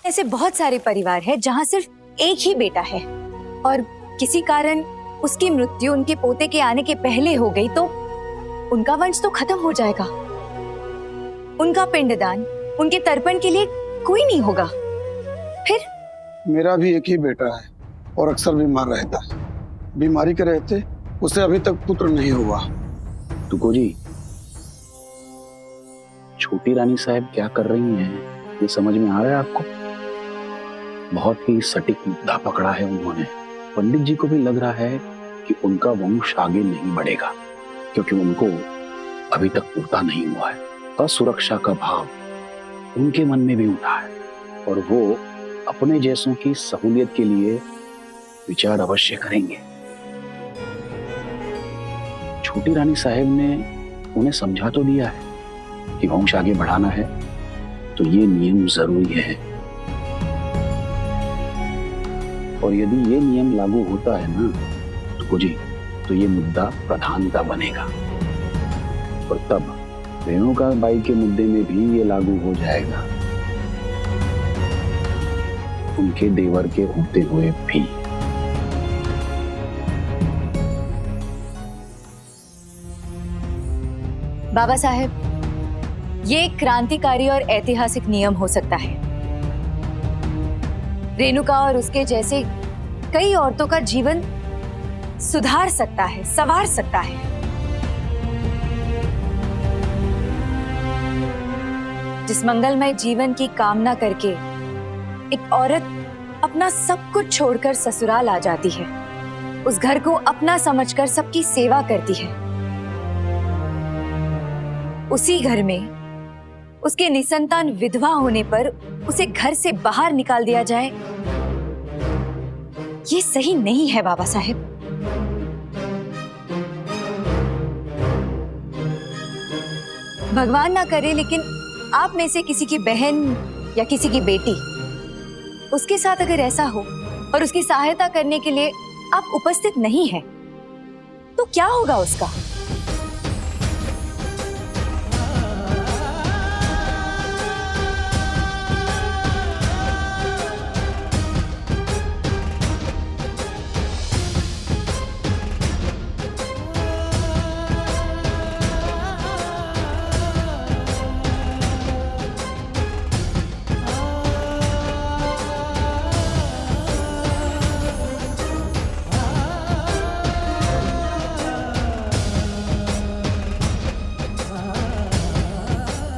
ऐसे बहुत सारे परिवार हैं जहां सिर्फ एक ही बेटा है और किसी कारण उसकी मृत्यु उनके पोते के आने के पहले हो गई तो उनका वंश तो खत्म हो जाएगा। उनका पिंडदान, उनके तर्पण के लिए कोई नहीं होगा। फिर मेरा भी एक ही बेटा है और अक्सर बीमार रहता है। बीमारी के रहते उसे अभी तक पुत्र नहीं हुआ। तुको जी, छोटी रानी साहब क्या कर रही हैं ये समझ में आ रहा है आपको? बहुत ही सटीक मुद्दा पकड़ा है उन्होंने। पंडित जी को भी लग रहा है कि उनका वंश आगे नहीं बढ़ेगा क्योंकि उनको अभी तक पूर्ता नहीं हुआ है। असुरक्षा का भाव उनके मन में भी उठा है और वो अपने जैसों की सहूलियत के लिए विचार अवश्य करेंगे। छोटी रानी साहब ने उन्हें समझा तो दिया है कि वंश आगे बढ़ाना है तो ये नियम जरूरी है, और यदि ये नियम लागू होता है ना तो जी तो ये मुद्दा प्रधानता बनेगा और तब रेणुका बाई के मुद्दे में भी ये लागू हो जाएगा, उनके देवर के होते हुए भी। बाबा साहेब, ये एक क्रांतिकारी और ऐतिहासिक नियम हो सकता है। रेणुका और उसके जैसे कई औरतों का जीवन सुधार सकता है, संवार सकता है। जिस मंगलमय जीवन की कामना करके एक औरत अपना सब कुछ छोड़कर ससुराल आ जाती है, उस घर को अपना समझकर सबकी सेवा करती है, उसी घर में उसके निसंतान विधवा होने पर उसे घर से बाहर निकाल दिया जाए, ये सही नहीं है बाबा साहेब। भगवान ना करे लेकिन आप में से किसी की बहन या किसी की बेटी, उसके साथ अगर ऐसा हो और उसकी सहायता करने के लिए आप उपस्थित नहीं हैं, तो क्या होगा उसका?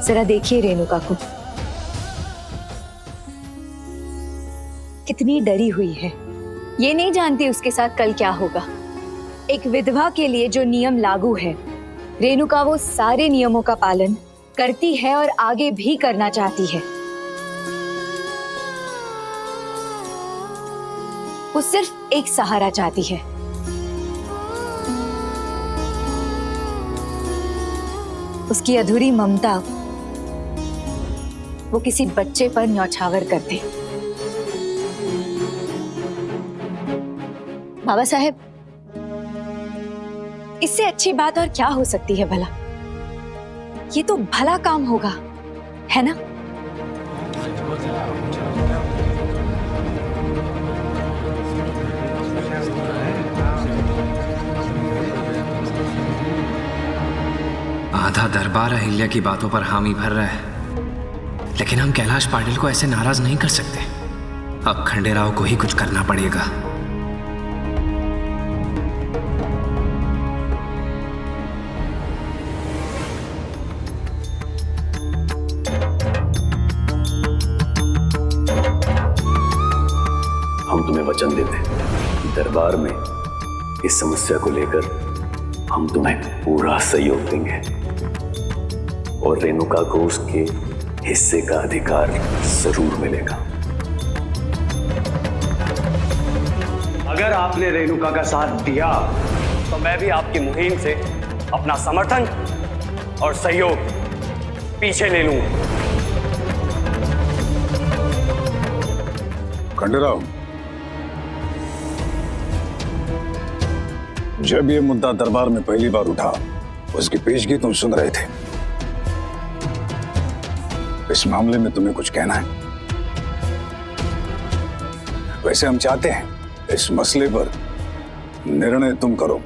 जरा देखिए रेणुका को, कितनी डरी हुई है। ये नहीं जानती उसके साथ कल क्या होगा। एक विधवा के लिए जो नियम लागू है, रेणुका वो सारे नियमों का पालन करती है और आगे भी करना चाहती है। वो सिर्फ एक सहारा चाहती है। उसकी अधूरी ममता वो किसी बच्चे पर न्यौछावर कर दे। बाबा साहेब, इससे अच्छी बात और क्या हो सकती है भला? ये तो भला काम होगा, है ना? आधा दरबार अहिल्या की बातों पर हामी भर रहा है, लेकिन हम कैलाश पाटिल को ऐसे नाराज नहीं कर सकते। अब खंडेराव को ही कुछ करना पड़ेगा। हम तुम्हें वचन देते हैं, दरबार में इस समस्या को लेकर हम तुम्हें पूरा सहयोग देंगे और रेणुका को उसके हिस्से का अधिकार जरूर मिलेगा। अगर आपने रेणुका का साथ दिया तो मैं भी आपकी मुहिम से अपना समर्थन और सहयोग पीछे ले लूंगा। खंडेराव, जब ये मुद्दा दरबार में पहली बार उठा, उसकी पेशगी तुम सुन रहे थे। इस मामले में तुम्हें कुछ कहना है? वैसे हम चाहते हैं इस मसले पर निर्णय तुम करो।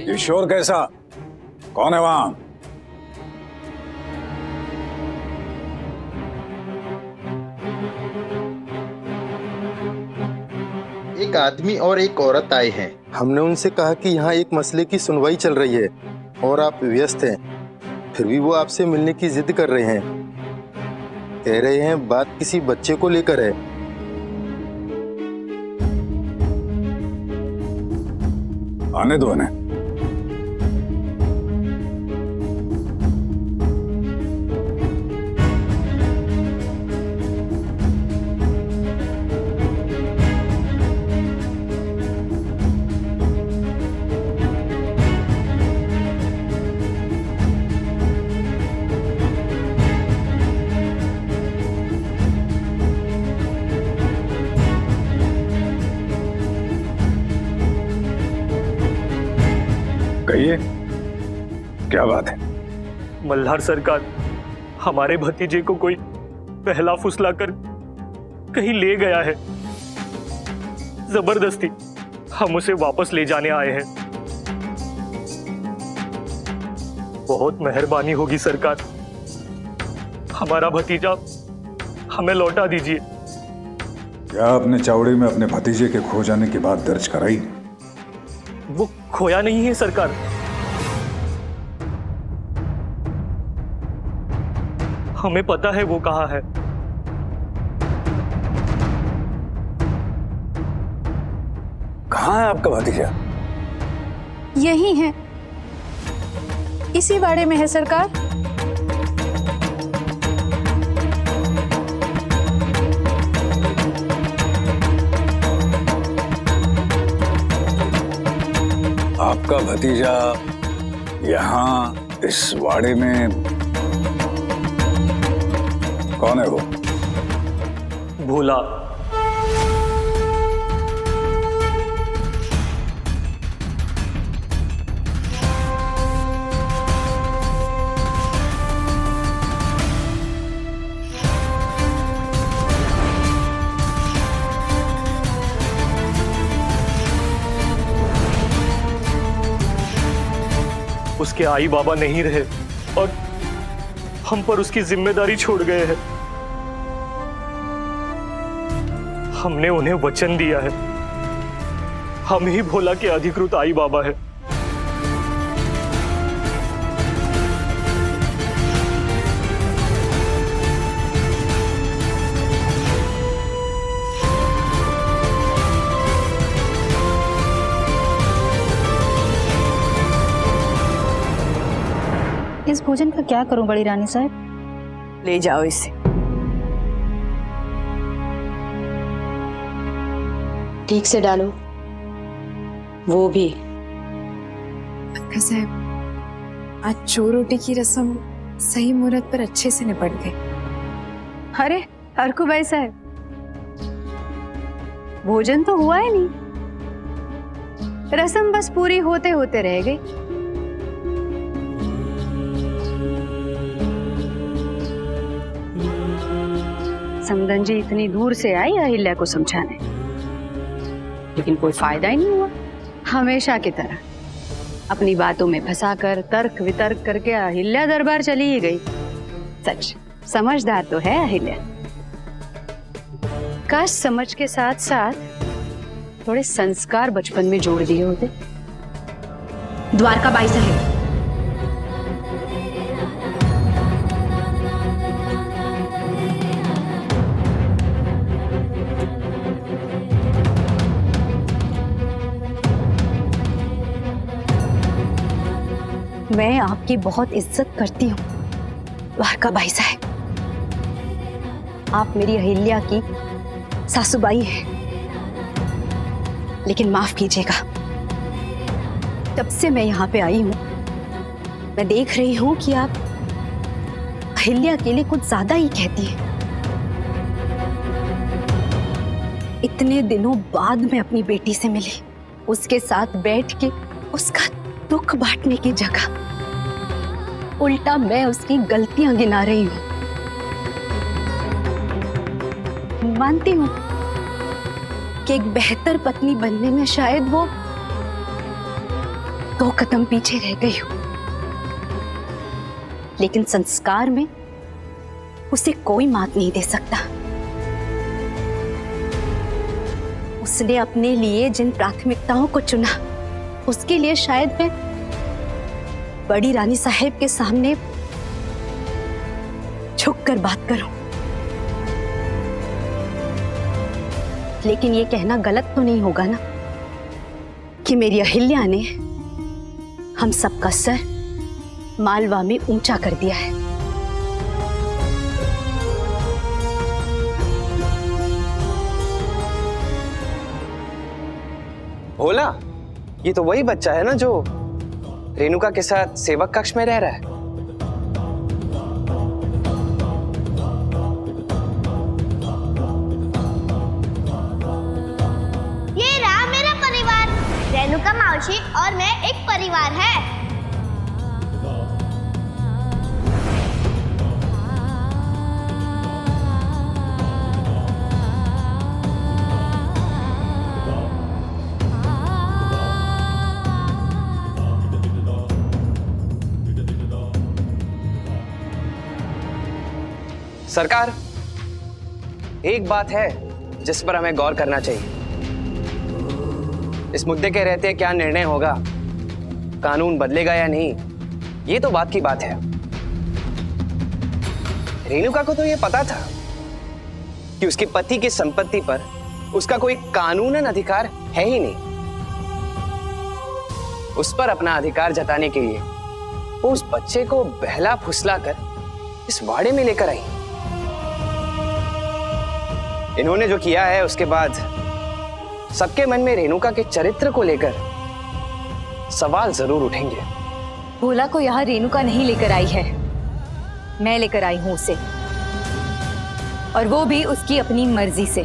किशोर कैसा? कौन है वहां? एक आदमी और एक औरत आए हैं। हमने उनसे कहा कि यहाँ एक मसले की सुनवाई चल रही है और आप व्यस्त हैं, फिर भी वो आपसे मिलने की जिद कर रहे हैं। कह रहे हैं बात किसी बच्चे को लेकर है। आने दो इन्हें। कहिए, क्या बात है? मल्हार सरकार, हमारे भतीजे को कोई पहला फुसलाकर कहीं ले गया है। जबरदस्ती हम उसे वापस ले जाने आए हैं। बहुत मेहरबानी होगी सरकार, हमारा भतीजा हमें लौटा दीजिए। क्या आपने चावड़ी में अपने भतीजे के खो जाने की बात दर्ज कराई? वो खोया नहीं है सरकार। हमें पता है वो कहाँ है। कहाँ है आपका भतीजा? यही है, इसी बाड़े में है सरकार। आपका भतीजा यहाँ इस वाड़े में? कौन है वो? भोला। उसके आई बाबा नहीं रहे और हम पर उसकी जिम्मेदारी छोड़ गए हैं। हमने उन्हें वचन दिया है, हम ही भोला के अधिकृत आई बाबा है। इस भोजन का क्या करूं बड़ी रानी साहब? ले जाओ इसे। ठीक से डालो, वो भी। साहब, आज चोर रोटी की रस्म सही मुहूर्त पर अच्छे से निपट गई। अरे हरकू भाई साहब, भोजन तो हुआ ही नहीं, रस्म बस पूरी होते होते रह गई। समदन जी इतनी दूर से आई अहिल्या को समझाने, लेकिन कोई फायदा ही नहीं हुआ। हमेशा की तरह अपनी बातों में फंसाकर तर्क वितर्क करके अहिल्या दरबार चली ही गई। सच समझदार तो है अहिल्या। काश समझ के साथ साथ थोड़े संस्कार बचपन में जोड़ दिए होते। द्वारका बाई साहब, मैं आपकी बहुत इज्जत करती हूँ द्वारका बाई साहब। आप मेरी अहिल्या की सासूबाई हैं, लेकिन माफ कीजिएगा, तब से मैं यहाँ पे आई हूँ मैं देख रही हूँ कि आप अहिल्या के लिए कुछ ज्यादा ही कहती हैं। इतने दिनों बाद मैं अपनी बेटी से मिली, उसके साथ बैठ के उसका दुख बांटने की जगह उल्टा मैं उसकी गलतियां गिना रही हूं। मानती हूं कि एक बेहतर पत्नी बनने में शायद वो 2 कदम पीछे रह गई हो, लेकिन संस्कार में उसे कोई मात नहीं दे सकता। उसने अपने लिए जिन प्राथमिकताओं को चुना, उसके लिए शायद मैं बड़ी रानी साहब के सामने झुककर बात करूं, लेकिन ये कहना गलत तो नहीं होगा ना कि मेरी अहिल्या ने हम सबका सर मालवा में ऊंचा कर दिया है। भोला, ये तो वही बच्चा है ना जो रेणुका के साथ सेवक कक्ष में रह रहा है। ये रहा मेरा परिवार। रेणुका मौसी और मैं एक परिवार है। सरकार, एक बात है जिस पर हमें गौर करना चाहिए। इस मुद्दे के रहते क्या निर्णय होगा, कानून बदलेगा या नहीं, ये तो बात की बात है। रेणुका को तो यह पता था कि उसके पति की संपत्ति पर उसका कोई कानूनन अधिकार है ही नहीं। उस पर अपना अधिकार जताने के लिए वो उस बच्चे को बहला फुसला कर इस वाड़े में लेकर आई। इन्होंने जो किया है उसके बाद सबके मन में रेणुका के चरित्र को लेकर सवाल जरूर उठेंगे। भोला को यहाँ रेणुका नहीं लेकर आई है, मैं लेकर आई हूं उसे, और वो भी उसकी अपनी मर्जी से।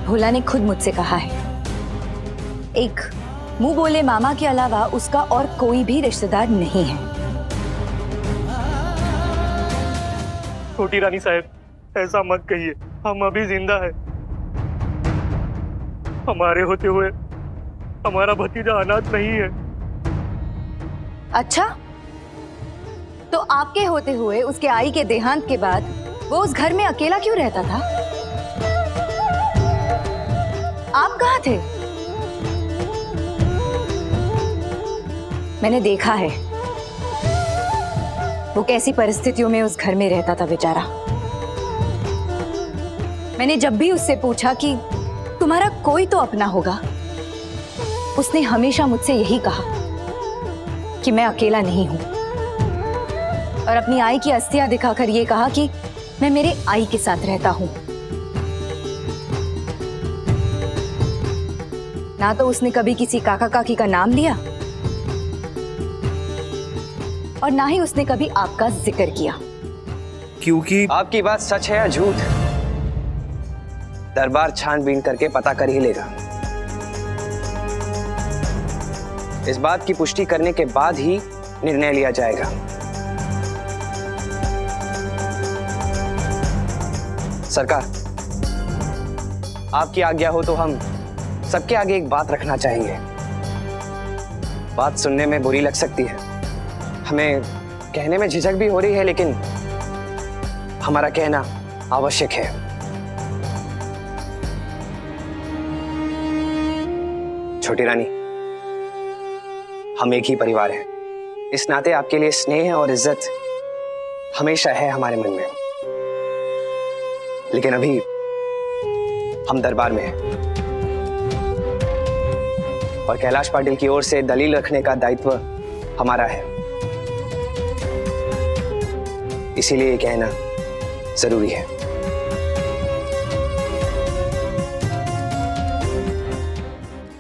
भोला ने खुद मुझसे कहा है, एक मुंह बोले मामा के अलावा उसका और कोई भी रिश्तेदार नहीं है। छोटी रानी साहब, ऐसा मत कहिए, हम अभी जिंदा है। हमारे होते हुए हमारा भतीजा अनाथ नहीं है। अच्छा, तो आपके होते हुए उसके आई के देहांत के बाद वो उस घर में अकेला क्यों रहता था? आप कहाँ थे? मैंने देखा है वो कैसी परिस्थितियों में उस घर में रहता था बेचारा। मैंने जब भी उससे पूछा कि तुम्हारा कोई तो अपना होगा, उसने हमेशा मुझसे यही कहा कि मैं अकेला नहीं हूं, और अपनी आई की अस्थियां दिखाकर यह कहा कि मैं मेरे आई के साथ रहता हूं। ना तो उसने कभी किसी काका काकी का नाम लिया, और ना ही उसने कभी आपका जिक्र किया। क्योंकि आपकी बात सच है या झूठ, दरबार छानबीन करके पता कर ही लेगा। इस बात की पुष्टि करने के बाद ही निर्णय लिया जाएगा। सरकार, आपकी आज्ञा हो तो हम सबके आगे एक बात रखना चाहेंगे। बात सुनने में बुरी लग सकती है, हमें कहने में झिझक भी हो रही है, लेकिन हमारा कहना आवश्यक है। छोटी रानी, हम एक ही परिवार हैं। इस नाते आपके लिए स्नेह और इज्जत हमेशा है हमारे मन में, लेकिन अभी हम दरबार में हैं और कैलाश पाटिल की ओर से दलील रखने का दायित्व हमारा है, इसीलिए ये कहना जरूरी है।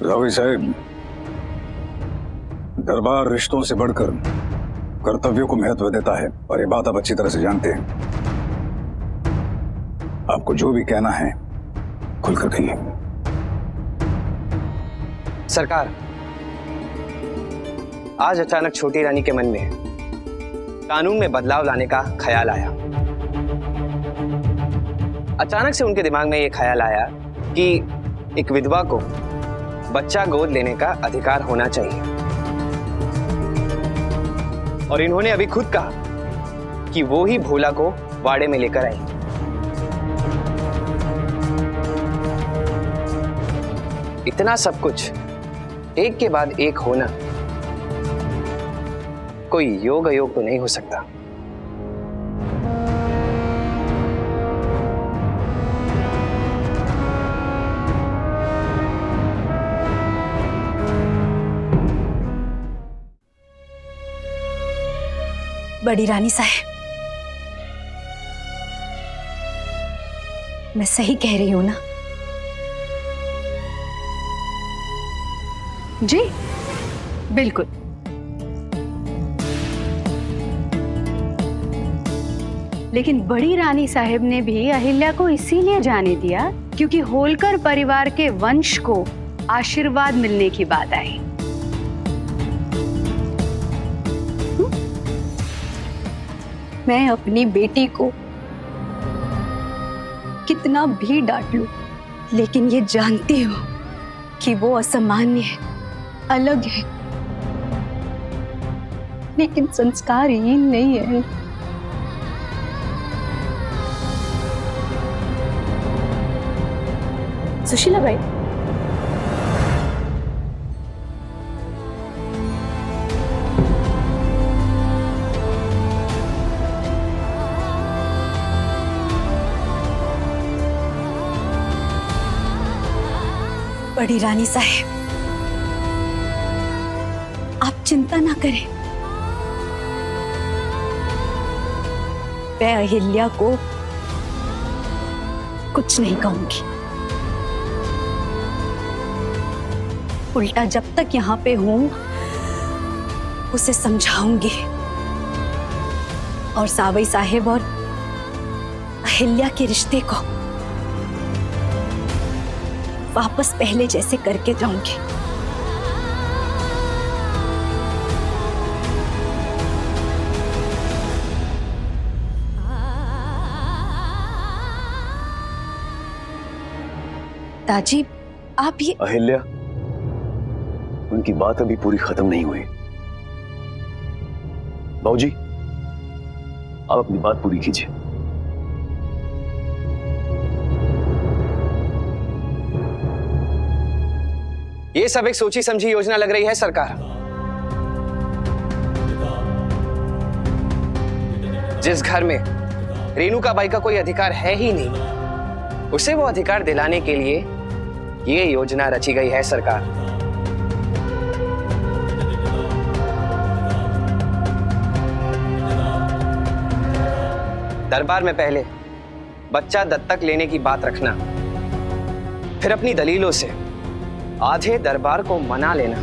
रावी साहब, दरबार रिश्तों से बढ़कर कर्तव्यों को महत्व देता है, और ये बात आप अच्छी तरह से जानते हैं। आपको जो भी कहना है खुलकर कहिए। सरकार, आज अचानक छोटी रानी के मन में कानून में बदलाव लाने का ख्याल आया। अचानक से उनके दिमाग में यह ख्याल आया कि एक विधवा को बच्चा गोद लेने का अधिकार होना चाहिए। और इन्होंने अभी खुद कहा कि वो ही भोला को वाड़े में लेकर आई। इतना सब कुछ एक के बाद एक होना कोई योग अयोग तो नहीं हो सकता। बड़ी रानी साहब, मैं सही कह रही हूं ना? जी बिल्कुल। लेकिन बड़ी रानी साहब ने भी अहिल्या को इसीलिए जाने दिया क्योंकि होलकर परिवार के वंश को आशीर्वाद मिलने की बात आई। मैं अपनी बेटी को कितना भी डांट लूं, लेकिन ये जानती हूं कि वो असामान्य है, अलग है, लेकिन संस्कारहीन नहीं है। सुशीला भाई, बड़ी रानी साहब, आप चिंता ना करें। मैं अहिल्या को कुछ नहीं कहूंगी। उल्टा जब तक यहाँ पे हूं उसे समझाऊंगी और सावई साहेब और अहिल्या के रिश्ते को वापस पहले जैसे करके जाऊंगी। दादी, आप ये अहिल्या, उनकी बात अभी पूरी खत्म नहीं हुई। बाबूजी, आप अपनी बात पूरी कीजिए। ये सब एक सोची समझी योजना लग रही है सरकार। जिस घर में रेणुका बाई का कोई अधिकार है ही नहीं, उसे वो अधिकार दिलाने के लिए ये योजना रची गई है सरकार। दरबार में पहले बच्चा दत्तक लेने की बात रखना, फिर अपनी दलीलों से आधे दरबार को मना लेना,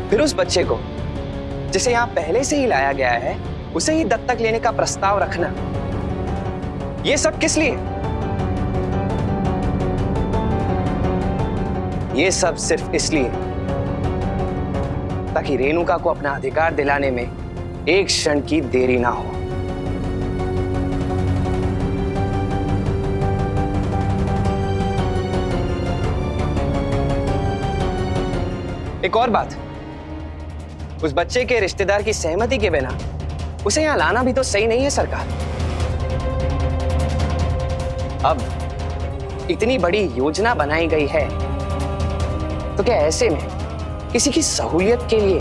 फिर उस बच्चे को जिसे यहां पहले से ही लाया गया है उसे ही दत्तक लेने का प्रस्ताव रखना। यह सब किस लिए? यह सब सिर्फ इसलिए ताकि रेणुका को अपना अधिकार दिलाने में एक क्षण की देरी ना हो। एक और बात, उस बच्चे के रिश्तेदार की सहमति के बिना उसे यहां लाना भी तो सही नहीं है सरकार। अब इतनी बड़ी योजना बनाई गई है तो क्या ऐसे में किसी की सहूलियत के लिए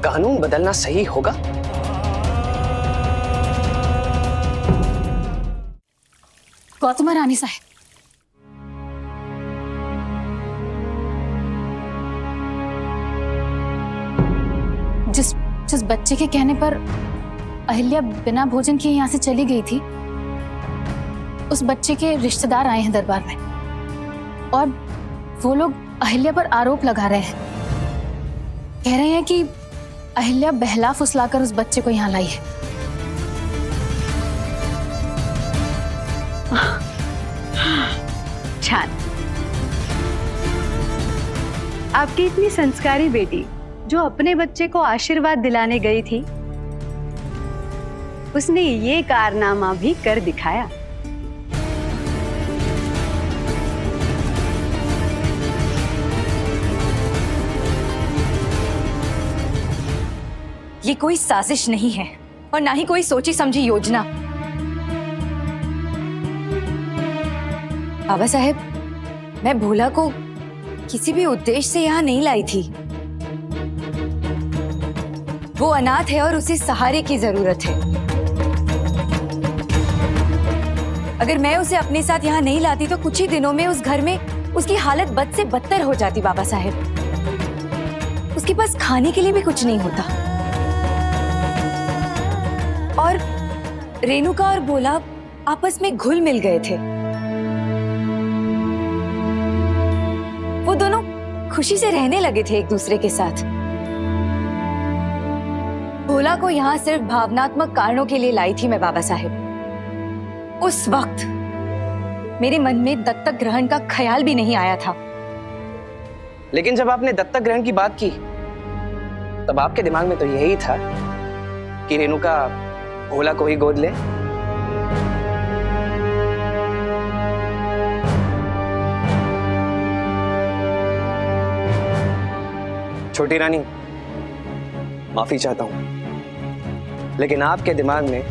कानून बदलना सही होगा? गौतम रानी साहब, जिस बच्चे के कहने पर अहिल्या बिना भोजन के यहाँ से चली गई थी, उस बच्चे के रिश्तेदार आए हैं दरबार में और वो लोग अहिल्या पर आरोप लगा रहे हैं। कह रहे हैं कि अहिल्या बहला फुसलाकर उस बच्चे को यहाँ लाई है। छान। आपकी इतनी संस्कारी बेटी जो अपने बच्चे को आशीर्वाद दिलाने गई थी, उसने ये कारनामा भी कर दिखाया। ये कोई साजिश नहीं है और ना ही कोई सोची समझी योजना। बाबा साहेब, मैं भोला को किसी भी उद्देश्य से यहाँ नहीं लाई थी। वो अनाथ है और उसे सहारे की जरूरत है। अगर मैं उसे अपने साथ यहाँ नहीं लाती तो कुछ ही दिनों में उस घर में उसकी हालत बद से बदतर हो जाती बाबा साहेब। उसके पास खाने के लिए भी कुछ नहीं होता। और रेणुका और भोला आपस में घुल मिल गए थे। वो दोनों खुशी से रहने लगे थे एक दूसरे के साथ। भोला को यहाँ सिर्फ भावनात्मक कारणों के लिए लाई थी मैं बाबा साहेब। उस वक्त मेरे मन में दत्तक ग्रहण का ख्याल भी नहीं आया था। लेकिन जब आपने दत्तक ग्रहण की बात की तब आपके दिमाग में तो यही था कि रेणुका भोला को ही गोद ले। छोटी रानी, माफी चाहता हूं, लेकिन आपके दिमाग में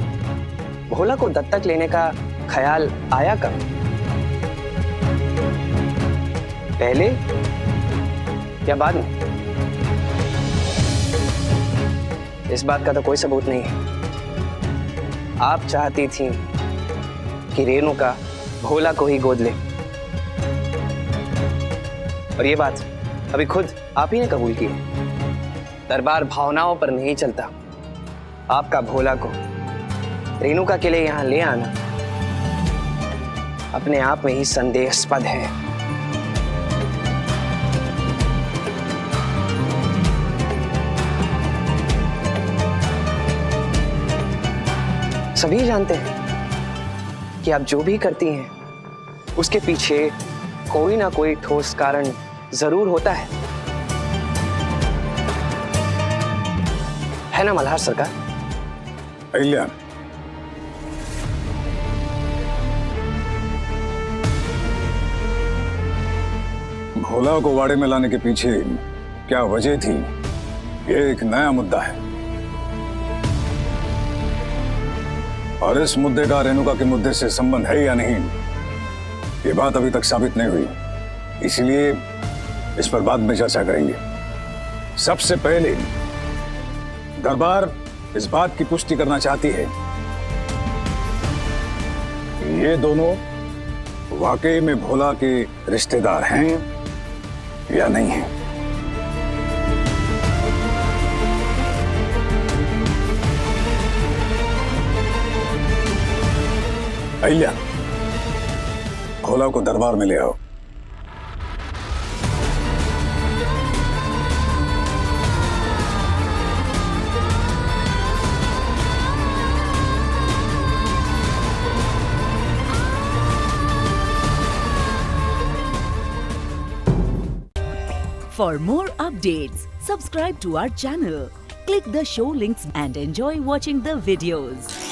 भोला को दत्तक लेने का ख्याल आया कब? पहले या बाद में? इस बात का तो कोई सबूत नहीं है। आप चाहती थी कि रेणुका भोला को ही गोद ले, और ये बात अभी खुद आप ही ने कबूल की है। दरबार भावनाओं पर नहीं चलता। आपका भोला को रेणुका के लिए यहां ले आना अपने आप में ही संदेहास्पद है। सभी जानते हैं कि आप जो भी करती हैं उसके पीछे कोई ना कोई ठोस कारण जरूर होता है ना मल्हार सरकार? अहिल्या, भोला को वाड़े में लाने के पीछे क्या वजह थी, ये एक नया मुद्दा है। और इस मुद्दे का रेणुका के मुद्दे से संबंध है या नहीं, ये बात अभी तक साबित नहीं हुई। इसलिए इस पर बाद में चर्चा करेंगे। सबसे पहले दरबार इस बात की पुष्टि करना चाहती है कि ये दोनों वाकई में भोला के रिश्तेदार हैं या नहीं हैं। अहिल्या, भोला को दरबार में ले आओ। For more updates, subscribe to our channel, click the show links and enjoy watching the videos.